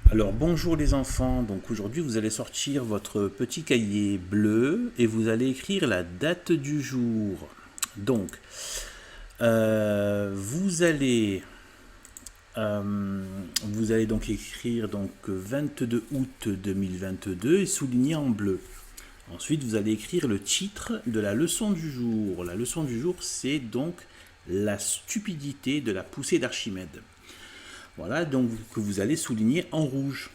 Alors bonjour les enfants, donc aujourd'hui vous allez sortir votre petit cahier bleu et vous allez écrire la date du jour. Donc vous allez vous allez donc écrire donc 22 août 2022 et souligner en bleu. Ensuite vous allez écrire le titre de la leçon du jour. La leçon du jour c'est donc la stupidité de la poussée d'Archimède. Voilà, donc que vous allez souligner en rouge.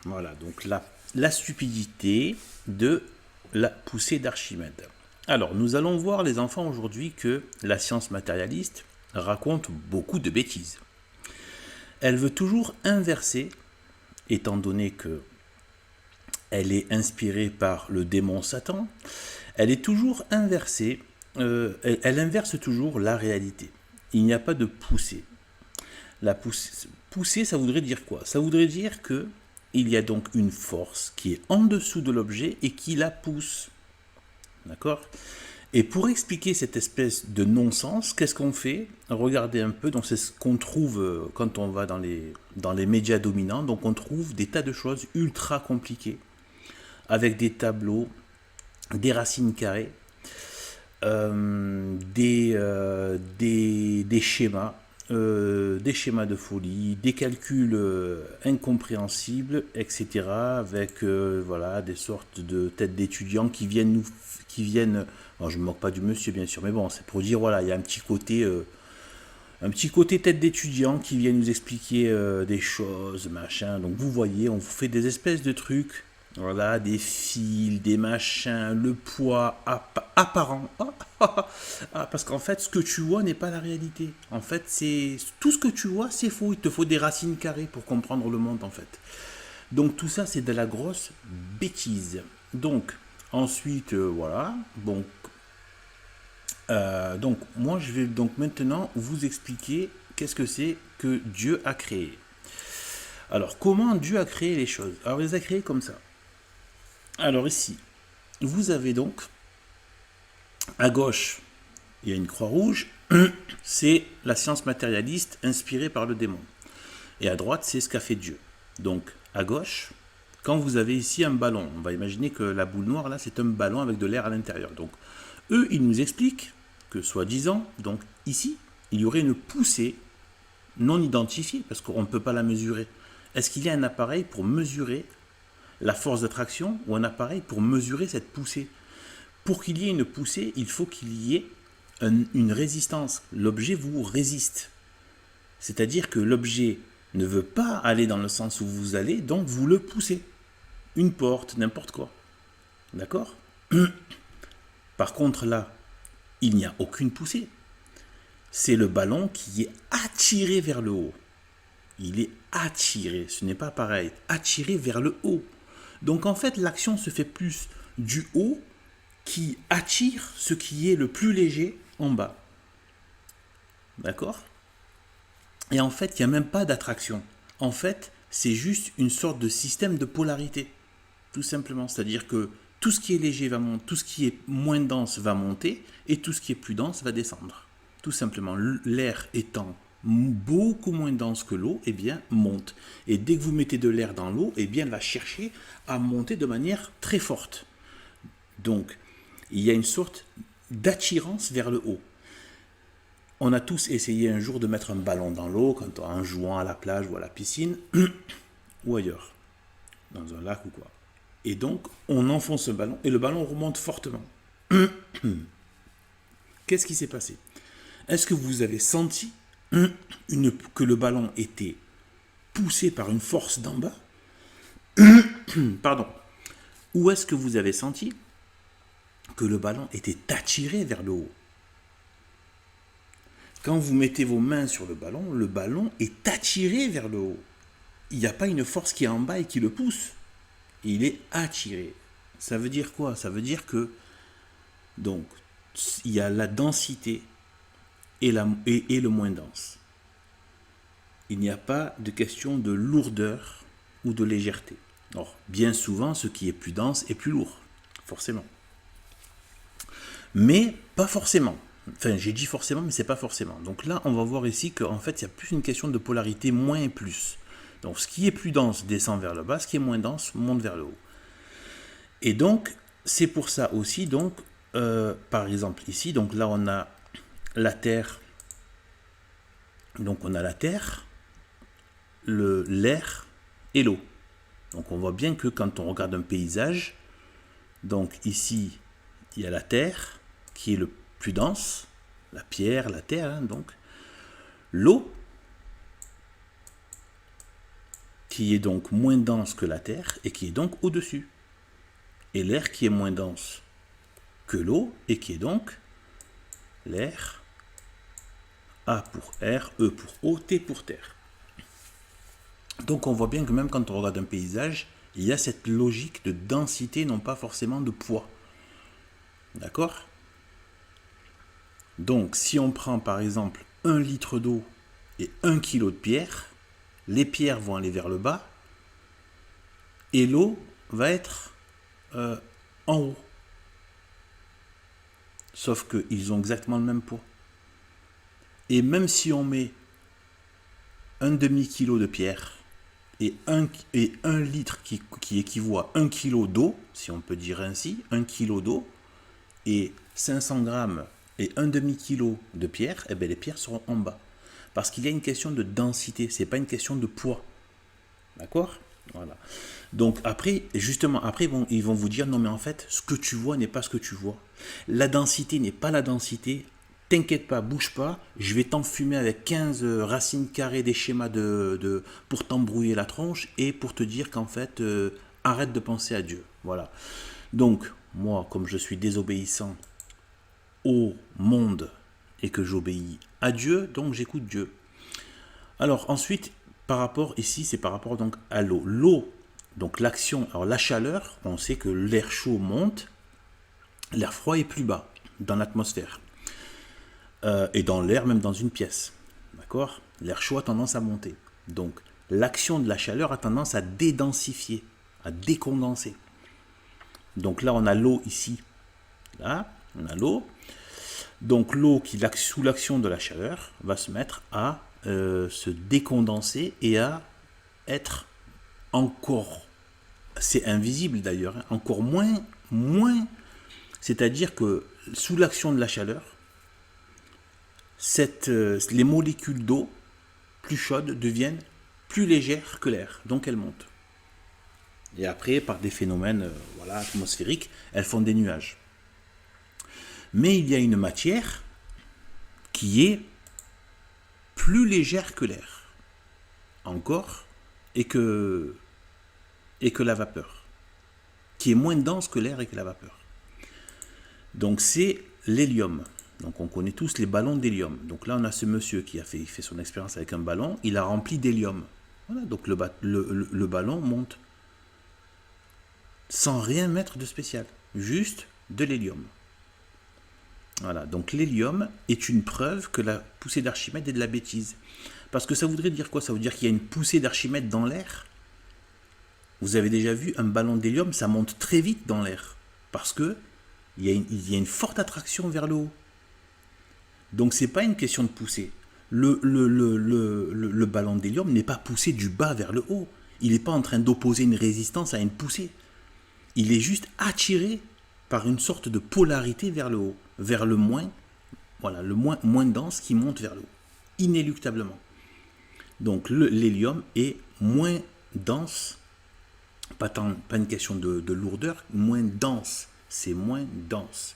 Voilà, donc la stupidité de la poussée d'Archimède. Alors, nous allons voir les enfants aujourd'hui que la science matérialiste raconte beaucoup de bêtises. Elle veut toujours inverser, étant donné que elle est inspirée par le démon Satan, elle est toujours inversée, elle inverse toujours la réalité. Il n'y a pas de poussée. La poussée, ça voudrait dire quoi? Ça voudrait dire que il y a donc une force qui est en dessous de l'objet et qui la pousse. D'accord? Et pour expliquer cette espèce de non-sens, qu'est-ce qu'on fait? Regardez un peu, donc c'est ce qu'on trouve quand on va dans les médias dominants, donc on trouve des tas de choses ultra compliquées, avec des tableaux, des racines carrées, des schémas, des schémas de folie, des calculs incompréhensibles, etc. Avec voilà, des sortes de têtes d'étudiants qui viennent. Bon, je ne me moque pas du monsieur bien sûr, mais bon, c'est pour dire voilà, il y a un petit côté tête d'étudiant qui vient nous expliquer des choses, machin. Donc vous voyez, on vous fait des espèces de trucs. Voilà, des fils, des machins, le poids apparent. Parce qu'en fait, ce que tu vois n'est pas la réalité. En fait, c'est tout ce que tu vois, c'est faux. Il te faut des racines carrées pour comprendre le monde, en fait. Donc tout ça, c'est de la grosse bêtise. Donc, ensuite, voilà. Donc, moi, je vais donc maintenant vous expliquer qu'est-ce que c'est que Dieu a créé. Alors, comment Dieu a créé les choses? Alors, il les a créées comme ça. Alors ici, vous avez donc, à gauche, il y a une croix rouge, c'est la science matérialiste inspirée par le démon. Et à droite, c'est ce qu'a fait Dieu. Donc, à gauche, quand vous avez ici un ballon, on va imaginer que la boule noire, là, c'est un ballon avec de l'air à l'intérieur. Donc, eux, ils nous expliquent que, soi-disant, donc ici, il y aurait une poussée non identifiée, parce qu'on ne peut pas la mesurer. Est-ce qu'il y a un appareil pour mesurer la force d'attraction ou un appareil pour mesurer cette poussée? Pour qu'il y ait une poussée, il faut qu'il y ait une résistance. L'objet vous résiste. C'est-à-dire que l'objet ne veut pas aller dans le sens où vous allez, donc vous le poussez. Une porte, n'importe quoi. D'accord? Par contre là, il n'y a aucune poussée. C'est le ballon qui est attiré vers le haut. Il est attiré, ce n'est pas pareil. Attiré vers le haut. Donc en fait, l'action se fait plus du haut qui attire ce qui est le plus léger en bas. D'accord? Et en fait, il n'y a même pas d'attraction. En fait, c'est juste une sorte de système de polarité. Tout simplement. C'est-à-dire que tout ce qui est léger va monter, tout ce qui est moins dense va monter, et tout ce qui est plus dense va descendre. Tout simplement. L'air étant beaucoup moins dense que l'eau, eh bien, monte. Et dès que vous mettez de l'air dans l'eau, eh bien, elle va chercher à monter de manière très forte. Donc, il y a une sorte d'attirance vers le haut. On a tous essayé un jour de mettre un ballon dans l'eau en jouant à la plage ou à la piscine ou ailleurs, dans un lac ou quoi. Et donc, on enfonce le ballon et le ballon remonte fortement. Qu'est-ce qui s'est passé? Est-ce que vous avez senti que le ballon était poussé par une force d'en bas? Pardon. Ou est-ce que vous avez senti que le ballon était attiré vers le haut? Quand vous mettez vos mains sur le ballon est attiré vers le haut. Il n'y a pas une force qui est en bas et qui le pousse. Il est attiré. Ça veut dire quoi? Ça veut dire que donc il y a la densité et le moins dense. Il n'y a pas de question de lourdeur ou de légèreté. Or, bien souvent, ce qui est plus dense est plus lourd, forcément. Mais pas forcément. Enfin, j'ai dit forcément, mais c'est pas forcément. Donc là, on va voir ici qu'en fait, il y a plus une question de polarité moins et plus. Donc ce qui est plus dense descend vers le bas, ce qui est moins dense monte vers le haut. Et donc, c'est pour ça aussi, donc, par exemple ici, donc là on a la Terre, donc on a la Terre, l'air et l'eau. Donc on voit bien que quand on regarde un paysage, donc ici il y a la Terre qui est le plus dense, la pierre, la terre, hein, donc l'eau qui est donc moins dense que la Terre et qui est donc au-dessus. Et l'air qui est moins dense que l'eau et qui est donc l'air. A pour air, E pour eau, T pour terre. Donc on voit bien que même quand on regarde un paysage, il y a cette logique de densité, non pas forcément de poids. D'accord? Donc si on prend par exemple 1 litre d'eau et 1 kilo de pierre, les pierres vont aller vers le bas et l'eau va être en haut. Sauf qu'ils ont exactement le même poids. Et même si on met un demi-kilo de pierre et un litre qui équivaut à 1 kilo d'eau, si on peut dire ainsi, 1 kilo d'eau, et 500 grammes et un demi-kilo de pierre, eh bien les pierres seront en bas. Parce qu'il y a une question de densité, c'est pas une question de poids. D'accord? Voilà. Donc après, justement, après ils vont vous dire, non mais en fait, ce que tu vois n'est pas ce que tu vois. La densité n'est pas la densité. T'inquiète pas, bouge pas, je vais t'enfumer avec 15 racines carrées des schémas pour t'embrouiller la tronche et pour te dire qu'en fait, arrête de penser à Dieu. Voilà. Donc, moi, comme je suis désobéissant au monde et que j'obéis à Dieu, donc j'écoute Dieu. Alors ensuite, par rapport, ici, c'est par rapport donc à l'eau. L'eau, donc l'action, alors la chaleur, on sait que l'air chaud monte, l'air froid est plus bas dans l'atmosphère. Et dans l'air, même dans une pièce. D'accord? L'air chaud a tendance à monter. Donc, l'action de la chaleur a tendance à dédensifier, à décondenser. Donc là, on a l'eau ici. Là, on a l'eau. Donc l'eau qui, sous l'action de la chaleur, va se mettre à se décondenser et à être encore, c'est invisible d'ailleurs, hein, encore moins, c'est-à-dire que sous l'action de la chaleur, les molécules d'eau plus chaudes deviennent plus légères que l'air, donc elles montent. Et après, par des phénomènes atmosphériques, elles font des nuages. Mais il y a une matière qui est plus légère que l'air, encore, et que la vapeur, qui est moins dense que l'air et que la vapeur. Donc c'est l'hélium. Donc on connaît tous les ballons d'hélium. Donc là on a ce monsieur qui a fait son expérience avec un ballon, il a rempli d'hélium. Voilà, donc le ballon monte sans rien mettre de spécial, juste de l'hélium. Voilà, donc l'hélium est une preuve que la poussée d'Archimède est de la bêtise. Parce que ça voudrait dire quoi? Ça veut dire qu'il y a une poussée d'Archimède dans l'air. Vous avez déjà vu un ballon d'hélium, ça monte très vite dans l'air. Parce que il y a une forte attraction vers le haut. Donc c'est pas une question de poussée. Le ballon d'hélium n'est pas poussé du bas vers le haut. Il n'est pas en train d'opposer une résistance à une poussée. Il est juste attiré par une sorte de polarité vers le haut, vers le moins dense qui monte vers le haut, inéluctablement. Donc l'hélium est moins dense, pas une question de lourdeur, moins dense, c'est moins dense.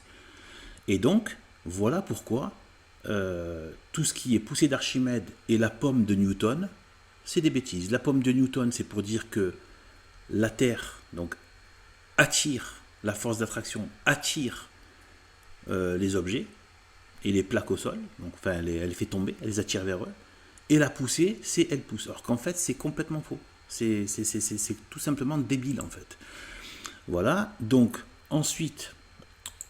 Et donc, voilà pourquoi tout ce qui est poussée d'Archimède et la pomme de Newton, c'est des bêtises. La pomme de Newton, c'est pour dire que la Terre donc attire, la force d'attraction attire les objets et les plaques au sol, donc enfin elle les fait tomber, elle les attire vers eux. Et la poussée, c'est elle pousse. Alors qu'en fait, c'est complètement faux. C'est tout simplement débile en fait. Voilà, donc ensuite,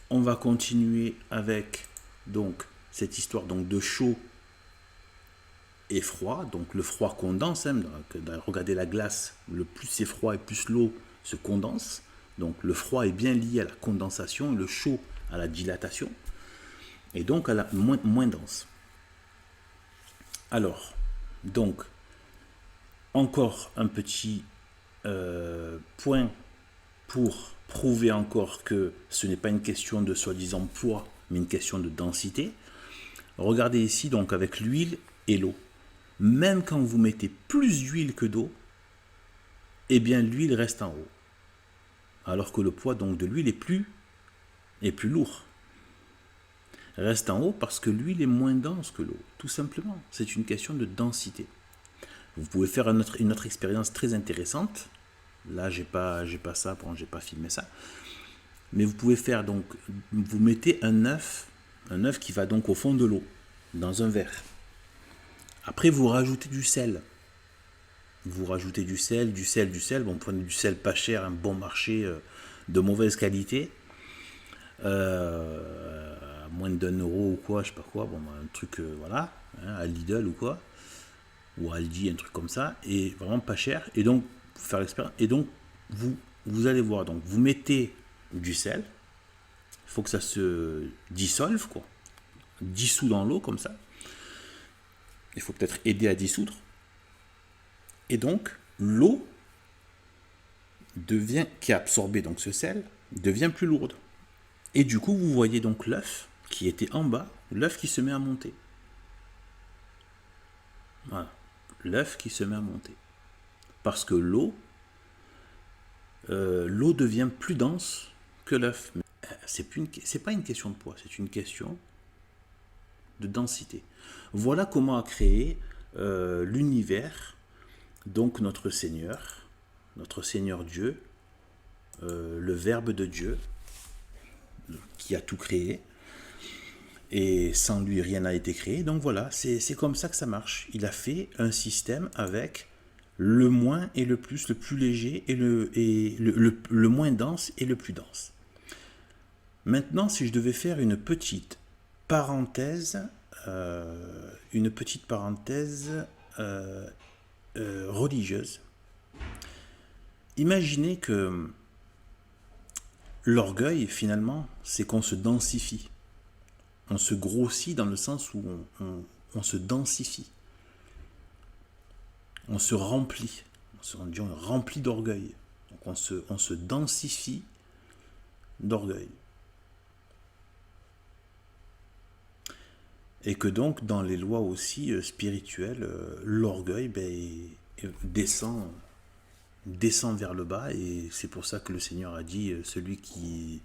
on va continuer avec donc cette histoire donc de chaud et froid. Donc le froid condense, hein, regardez la glace, le plus c'est froid et plus l'eau se condense. Donc le froid est bien lié à la condensation et le chaud à la dilatation. Et donc à la moins dense. Alors, donc, encore un petit point pour prouver encore que ce n'est pas une question de soi-disant poids, mais une question de densité. Regardez ici donc avec l'huile et l'eau. Même quand vous mettez plus d'huile que d'eau, eh bien l'huile reste en haut. Alors que le poids donc de l'huile est plus lourd. Reste en haut parce que l'huile est moins dense que l'eau, tout simplement. C'est une question de densité. Vous pouvez faire une autre expérience très intéressante. Là, j'ai pas ça, bon, j'ai pas filmé ça. Mais vous pouvez faire donc, vous mettez un œuf qui va donc au fond de l'eau, dans un verre. Après, vous rajoutez du sel. Vous rajoutez du sel. Bon, prenez du sel pas cher, un bon marché, de mauvaise qualité. À moins d'1 euro ou quoi, je sais pas quoi. Bon, un truc, voilà, hein, à Lidl ou quoi. Ou à Aldi, un truc comme ça. Et vraiment pas cher. Et donc, pour faire l'expérience. Et donc, vous allez voir. Donc, vous mettez du sel. Il faut que ça se dissolve, quoi. Dissout dans l'eau, comme ça. Il faut peut-être aider à dissoudre. Et donc, l'eau qui a absorbé donc ce sel, devient plus lourde. Et du coup, vous voyez donc l'œuf qui était en bas, l'œuf qui se met à monter. Voilà, l'œuf qui se met à monter. Parce que l'eau devient plus dense que l'œuf. C'est pas une question de poids, c'est une question de densité. Voilà comment a créé l'univers. Donc notre Seigneur Dieu, le Verbe de Dieu, qui a tout créé, et sans lui rien n'a été créé. Donc voilà, c'est comme ça que ça marche. Il a fait un système avec le moins et le plus léger et le moins dense et le plus dense. Maintenant, si je devais faire une petite parenthèse religieuse. Imaginez que l'orgueil, finalement, c'est qu'on se densifie. On se grossit dans le sens où on se densifie. On se remplit. On est rempli d'orgueil. Donc on se densifie d'orgueil. Et que donc, dans les lois aussi spirituelles, l'orgueil descend vers le bas, et c'est pour ça que le Seigneur a dit celui qui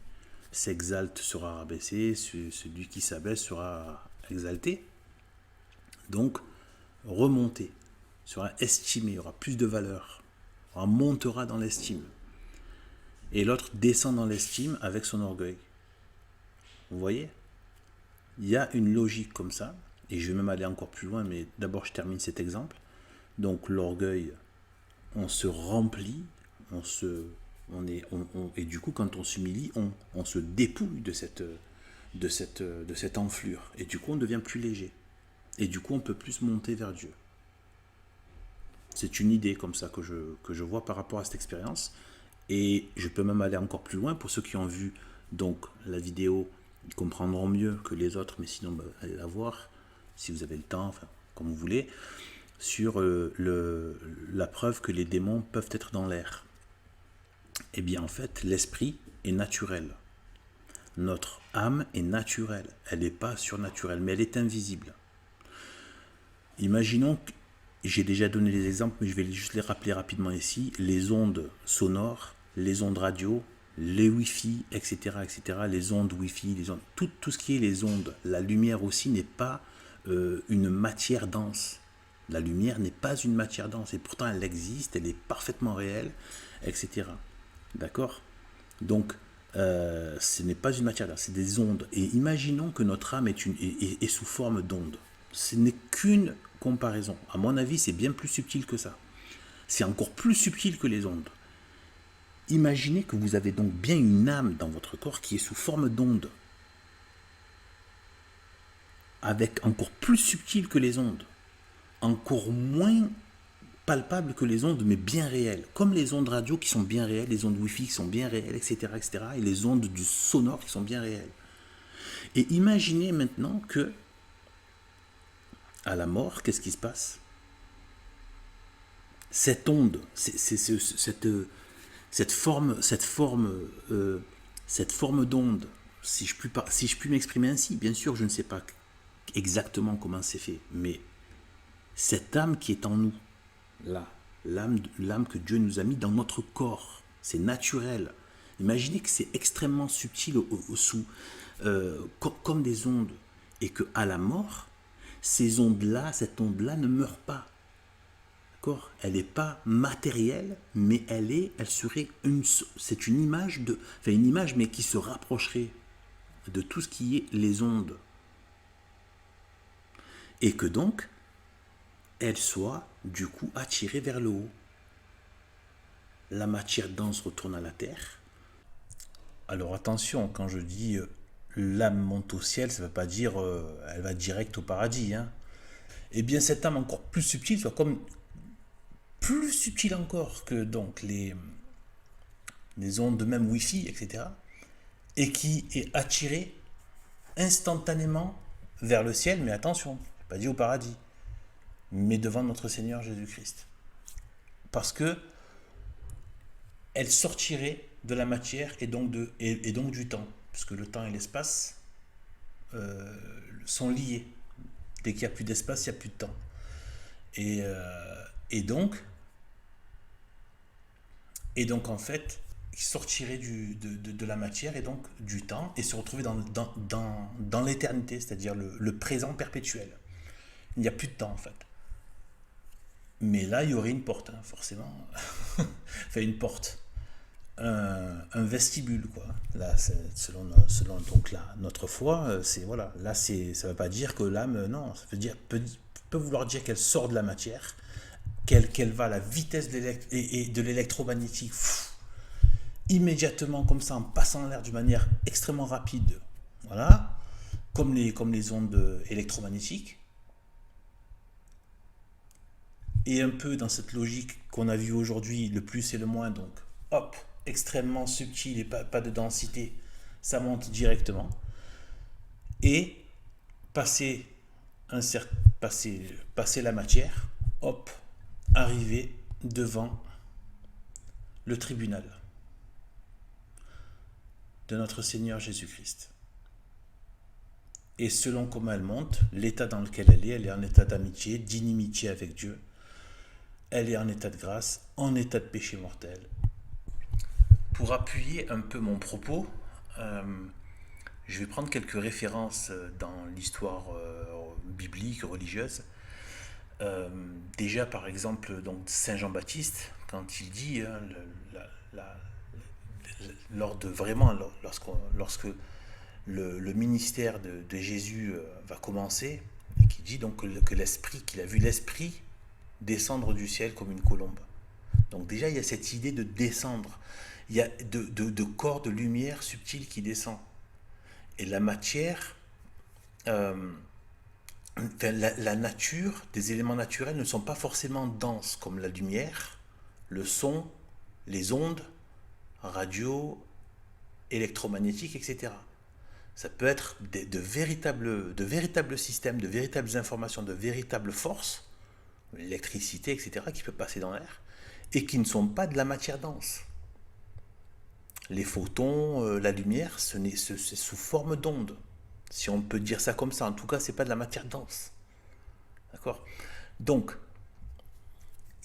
s'exalte sera rabaissé, celui qui s'abaisse sera exalté. Donc, remonter, sera estimé, aura plus de valeur, montera dans l'estime. Et l'autre descend dans l'estime avec son orgueil. Vous voyez ? Il y a une logique comme ça, et je vais même aller encore plus loin, mais d'abord je termine cet exemple. Donc l'orgueil, on se remplit, et du coup quand on s'humilie, on se dépouille de cette enflure, et du coup on devient plus léger, et du coup on peut plus monter vers Dieu. C'est une idée comme ça que je vois par rapport à cette expérience, et je peux même aller encore plus loin. Pour ceux qui ont vu donc la vidéo, ils comprendront mieux que les autres, mais sinon allez la voir si vous avez le temps, enfin comme vous voulez, sur la preuve que les démons peuvent être dans l'air. Eh bien en fait, l'esprit est naturel. Notre âme est naturelle, elle n'est pas surnaturelle, mais elle est invisible. Imaginons que, j'ai déjà donné les exemples, mais je vais juste les rappeler rapidement ici, les ondes sonores, les ondes radio, les Wi-Fi, etc., les ondes Wi-Fi, tout ce qui est les ondes. La lumière aussi n'est pas une matière dense. La lumière n'est pas une matière dense, et pourtant elle existe, elle est parfaitement réelle, etc. D'accord ? Donc, ce n'est pas une matière dense, c'est des ondes. Et imaginons que notre âme est sous forme d'onde. Ce n'est qu'une comparaison. À mon avis, c'est bien plus subtil que ça. C'est encore plus subtil que les ondes. Imaginez que vous avez donc bien une âme dans votre corps qui est sous forme d'onde, avec encore plus subtil que les ondes, encore moins palpable que les ondes, mais bien réelles, comme les ondes radio qui sont bien réelles, les ondes Wi-Fi qui sont bien réelles, etc., et les ondes du sonore qui sont bien réelles. Et imaginez maintenant que, à la mort, qu'est-ce qui se passe ? cette onde, cette forme d'onde, si je puis m'exprimer ainsi, bien sûr, je ne sais pas exactement comment c'est fait, mais cette âme qui est en nous, là, l'âme que Dieu nous a mis dans notre corps, c'est naturel. Imaginez que c'est extrêmement subtil comme des ondes, et que à la mort, cette onde-là ne meurt pas. D'accord. Elle n'est pas matérielle, mais c'est une image une image, mais qui se rapprocherait de tout ce qui est les ondes, et que donc elle soit du coup attirée vers le haut. La matière dense retourne à la terre. Alors attention, quand je dis l'âme monte au ciel, ça ne veut pas dire elle va direct au paradis. Hein. Eh bien, cette âme encore plus subtile, soit comme plus subtile encore que donc les ondes de même Wi-Fi, etc. Et qui est attirée instantanément vers le ciel, mais attention, pas dit au paradis, mais devant notre Seigneur Jésus-Christ. Parce que elle sortirait de la matière et donc du temps, puisque le temps et l'espace sont liés. Dès qu'il n'y a plus d'espace, il n'y a plus de temps. Et donc en fait, il sortirait de la matière et donc du temps et se retrouver dans l'éternité, c'est-à-dire le présent perpétuel. Il n'y a plus de temps en fait. Mais là, il y aurait une porte, hein, forcément. Enfin, une porte. Un vestibule, quoi. Là, selon donc là, notre foi, c'est voilà. Là, ça ne veut pas dire que l'âme, non, ça peut vouloir dire qu'elle sort de la matière, qu'elle va à la vitesse de l'électromagnétique, immédiatement comme ça, en passant l'air d'une manière extrêmement rapide. Voilà, comme les ondes électromagnétiques. Et un peu dans cette logique qu'on a vue aujourd'hui, le plus et le moins, donc hop, extrêmement subtil et pas de densité, ça monte directement. Et passer la matière, hop, arriver devant le tribunal de notre Seigneur Jésus-Christ. Et selon comment elle monte, l'état dans lequel elle est en état d'amitié, d'inimitié avec Dieu. Elle est en état de grâce, en état de péché mortel. Pour appuyer un peu mon propos, je vais prendre quelques références dans l'histoire biblique, religieuse. Déjà, par exemple, donc Saint Jean-Baptiste, quand il dit, hein, lorsque le ministère de Jésus va commencer, et qui dit donc qu'il a vu l'Esprit descendre du ciel comme une colombe. Donc déjà, il y a cette idée de descendre. Il y a de corps de lumière subtil qui descend. Et la matière, la nature, des éléments naturels ne sont pas forcément denses, comme la lumière, le son, les ondes, radio, électromagnétiques, etc. Ça peut être de véritables systèmes, de véritables informations, de véritables forces, l'électricité, etc., qui peut passer dans l'air, et qui ne sont pas de la matière dense. Les photons, la lumière, c'est sous forme d'ondes. Si on peut dire ça comme ça, en tout cas, c'est pas de la matière dense. D'accord ? Donc,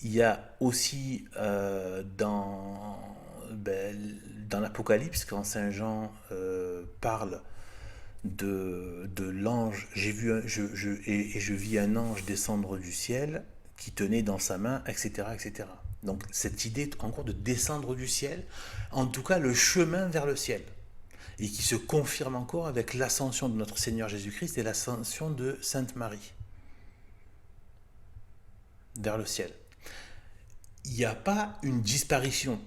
il y a aussi dans l'Apocalypse, quand Saint Jean parle de l'ange, je vis un ange descendre du ciel qui tenait dans sa main, etc., etc. Donc cette idée encore de descendre du ciel, en tout cas le chemin vers le ciel, et qui se confirme encore avec l'ascension de notre Seigneur Jésus-Christ et l'ascension de Sainte Marie vers le ciel. Il n'y a pas une disparition,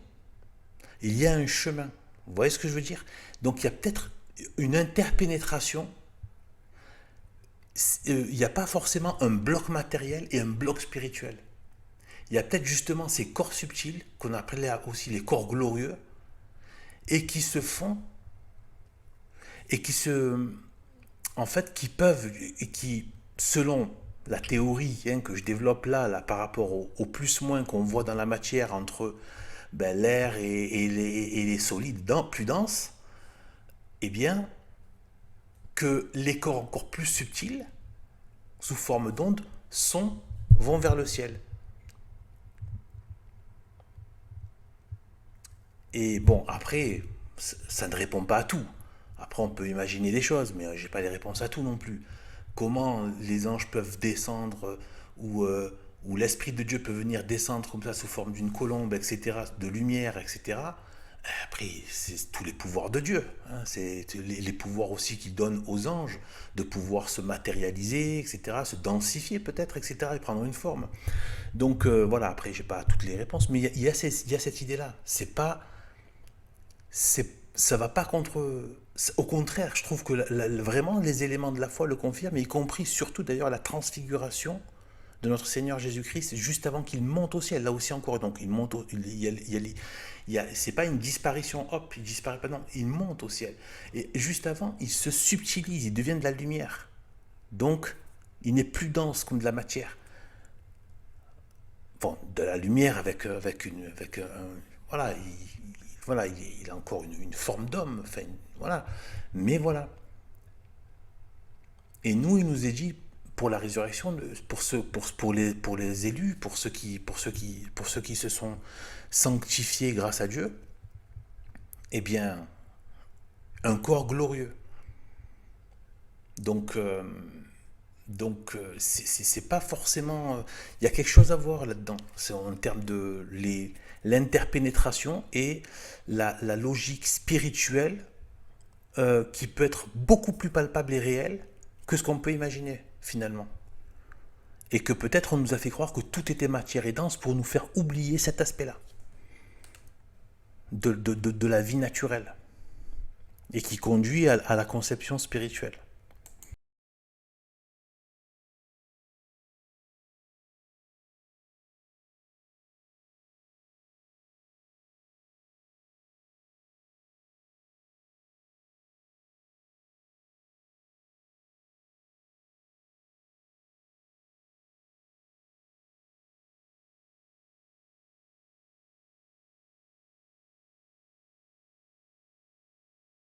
il y a un chemin. Vous voyez ce que je veux dire ? Donc il y a peut-être une interpénétration. Il n'y a pas forcément un bloc matériel et un bloc spirituel. Il y a peut-être justement ces corps subtils, qu'on appelait aussi les corps glorieux, et qui se font, et qui peuvent, et qui, selon la théorie que je développe là par rapport au plus-moins qu'on voit dans la matière entre l'air et les solides plus denses, eh bien, que les corps encore plus subtils, sous forme d'ondes, vont vers le ciel. Et bon, après, ça ne répond pas à tout. Après, on peut imaginer des choses, mais j'ai pas les réponses à tout non plus. Comment les anges peuvent descendre ou l'Esprit de Dieu peut venir descendre comme ça sous forme d'une colombe, etc., de lumière, etc. Après, c'est tous les pouvoirs de Dieu. C'est les pouvoirs aussi qu'il donne aux anges de pouvoir se matérialiser, etc., se densifier peut-être, etc., et prendre une forme. Donc voilà, après, j'ai pas toutes les réponses, mais il y a cette idée-là. Ça va pas contre. Au contraire, je trouve que vraiment les éléments de la foi le confirment, y compris surtout d'ailleurs la transfiguration de notre Seigneur Jésus-Christ juste avant qu'il monte au ciel. Là aussi encore, donc il monte, c'est pas une disparition, hop, il disparaît pas, non, il monte au ciel. Et juste avant, il se subtilise, il devient de la lumière. Donc, il n'est plus dense comme de la matière. Bon, de la lumière voilà, il a encore une forme d'homme, enfin, voilà. Mais voilà. Et nous, il nous est dit pour la résurrection, pour les élus, pour ceux qui se sont sanctifiés grâce à Dieu, eh bien, un corps glorieux. Donc, c'est pas forcément. Il y a quelque chose à voir là-dedans. C'est en termes de l'interpénétration et la logique spirituelle qui peut être beaucoup plus palpable et réelle que ce qu'on peut imaginer finalement. Et que peut-être on nous a fait croire que tout était matière et dense pour nous faire oublier cet aspect-là de la vie naturelle et qui conduit à la conception spirituelle.